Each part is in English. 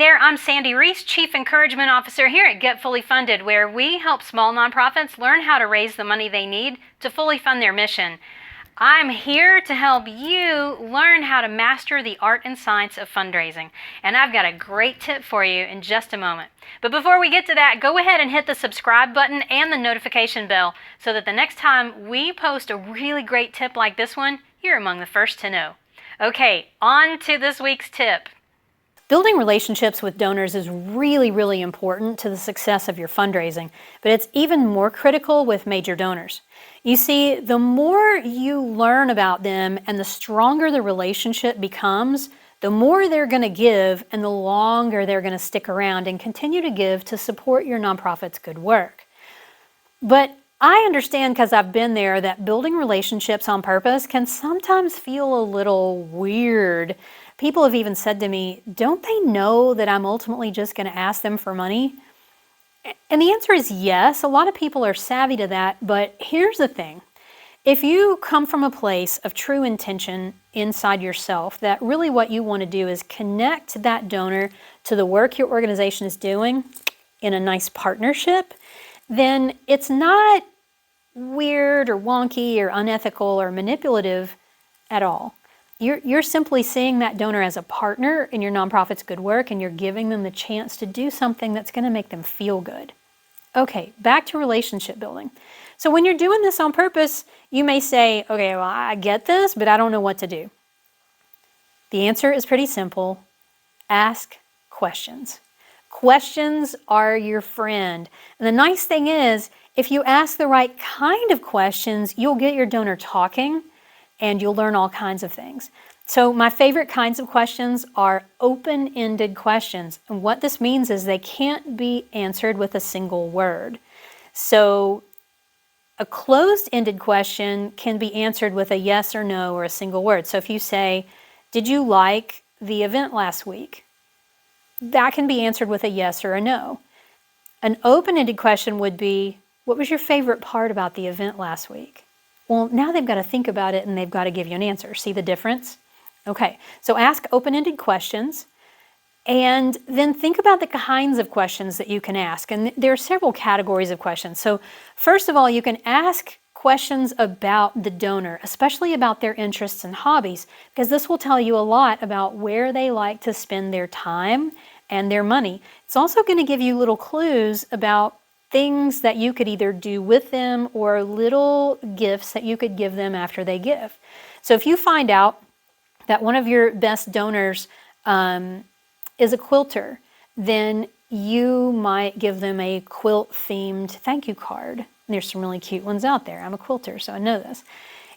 there, I'm Sandy Reese, Chief Encouragement Officer here at Get Fully Funded, where we help small nonprofits learn how to raise the money they need to fully fund their mission. I'm here to help you learn how to master the art and science of fundraising, and I've got a great tip for you in just a moment. But before we get to that, go ahead and hit the subscribe button and the notification bell so that the next time we post a really great tip like this one, you're among the first to know. Okay, on to this week's tip. Building relationships with donors is really, really important to the success of your fundraising, but it's even more critical with major donors. You see, the more you learn about them and the stronger the relationship becomes, the more they're going to give and the longer they're going to stick around and continue to give to support your nonprofit's good work. But I understand, because I've been there, that building relationships on purpose can sometimes feel a little weird. People have even said to me, don't they know that I'm ultimately just going to ask them for money? And the answer is yes. A lot of people are savvy to that, but here's the thing. If you come from a place of true intention inside yourself, that really what you want to do is connect that donor to the work your organization is doing in a nice partnership, then it's not weird or wonky or unethical or manipulative at all. You're simply seeing that donor as a partner in your nonprofit's good work, and you're giving them the chance to do something that's going to make them feel good. Okay, back to relationship building. So when you're doing this on purpose, you may say, okay, well, I get this, but I don't know what to do. The answer is pretty simple. Ask questions. Questions are your friend. And the nice thing is, if you ask the right kind of questions, you'll get your donor talking, and you'll learn all kinds of things. So my favorite kinds of questions are open-ended questions. And what this means is they can't be answered with a single word. So a closed-ended question can be answered with a yes or no or a single word. So if you say, did you like the event last week? That can be answered with a yes or a no. An open-ended question would be, what was your favorite part about the event last week? Well, now they've got to think about it and they've got to give you an answer. See the difference? Okay, so ask open-ended questions and then think about the kinds of questions that you can ask. And there are several categories of questions. So first of all, you can ask questions about the donor, especially about their interests and hobbies, because this will tell you a lot about where they like to spend their time and their money. It's also going to give you little clues about things that you could either do with them or little gifts that you could give them after they give. So if you find out that one of your best donors is a quilter, then you might give them a quilt-themed thank you card. And there's some really cute ones out there. I'm a quilter, so I know this.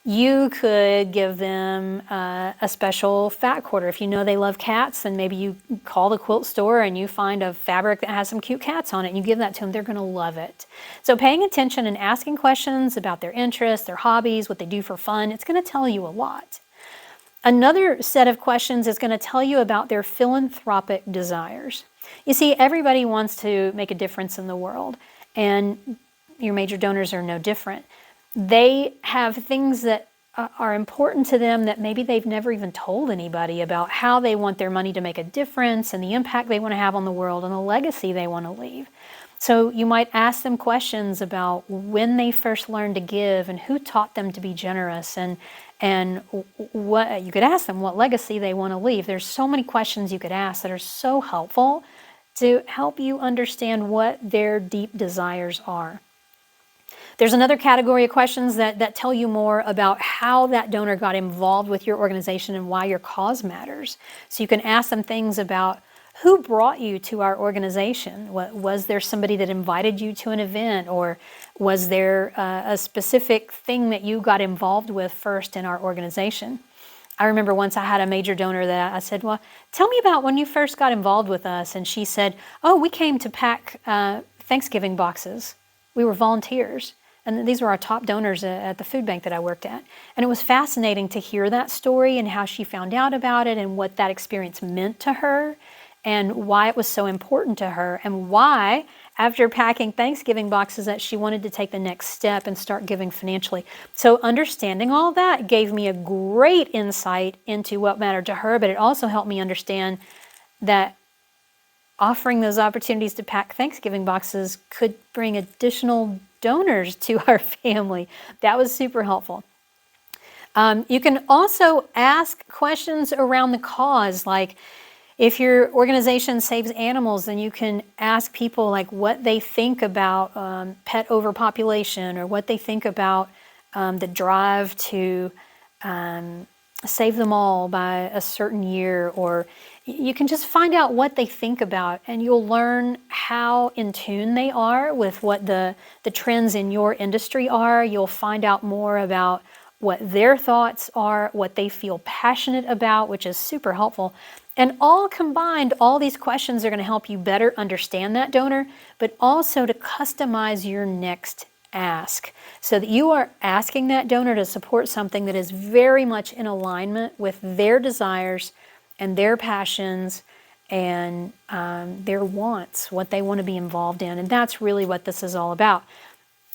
You could give them a special fat quarter. If you know they love cats, then maybe you call the quilt store and you find a fabric that has some cute cats on it and you give that to them. They're going to love it. So paying attention and asking questions about their interests, their hobbies, what they do for fun, it's going to tell you a lot. Another set of questions is going to tell you about their philanthropic desires. You see, everybody wants to make a difference in the world, and your major donors are no different. They have things that are important to them that maybe they've never even told anybody about, how they want their money to make a difference and the impact they want to have on the world and the legacy they want to leave. So you might ask them questions about when they first learned to give and who taught them to be generous, and what you could ask them what legacy they want to leave. There's so many questions you could ask that are so helpful to help you understand what their deep desires are. There's another category of questions that tell you more about how that donor got involved with your organization and why your cause matters. So you can ask them things about, who brought you to our organization? Was there somebody that invited you to an event, or was there a specific thing that you got involved with first in our organization? I remember once I had a major donor that I said, well, tell me about when you first got involved with us. And she said, oh, we came to pack Thanksgiving boxes. We were volunteers. And these were our top donors at the food bank that I worked at. And it was fascinating to hear that story and how she found out about it and what that experience meant to her and why it was so important to her, and why, after packing Thanksgiving boxes, that she wanted to take the next step and start giving financially. So understanding all that gave me a great insight into what mattered to her, but it also helped me understand that offering those opportunities to pack Thanksgiving boxes could bring additional donors to our family. That was super helpful. You can also ask questions around the cause, like if your organization saves animals, then you can ask people like what they think about pet overpopulation, or what they think about the drive to save them all by a certain year, or you can just find out what they think about, and you'll learn how in tune they are with what the trends in your industry are. You'll find out more about what their thoughts are, what they feel passionate about, which is super helpful. And all combined, all these questions are going to help you better understand that donor, but also to customize your next ask so that you are asking that donor to support something that is very much in alignment with their desires and their passions and their wants, what they want to be involved in. And that's really what this is all about.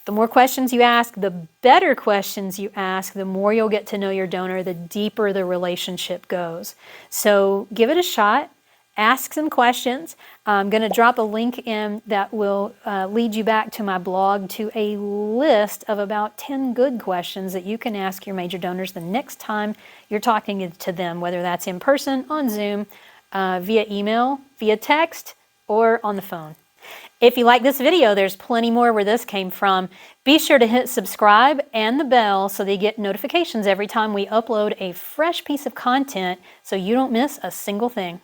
The more questions you ask, the better questions you ask, the more you'll get to know your donor, the deeper the relationship goes. So give it a shot. Ask some questions. I'm going to drop a link in that will lead you back to my blog to a list of about 10 good questions that you can ask your major donors the next time you're talking to them, whether that's in person, on Zoom, via email, via text, or on the phone. If you like this video, there's plenty more where this came from. Be sure to hit subscribe and the bell so that you get notifications every time we upload a fresh piece of content so you don't miss a single thing.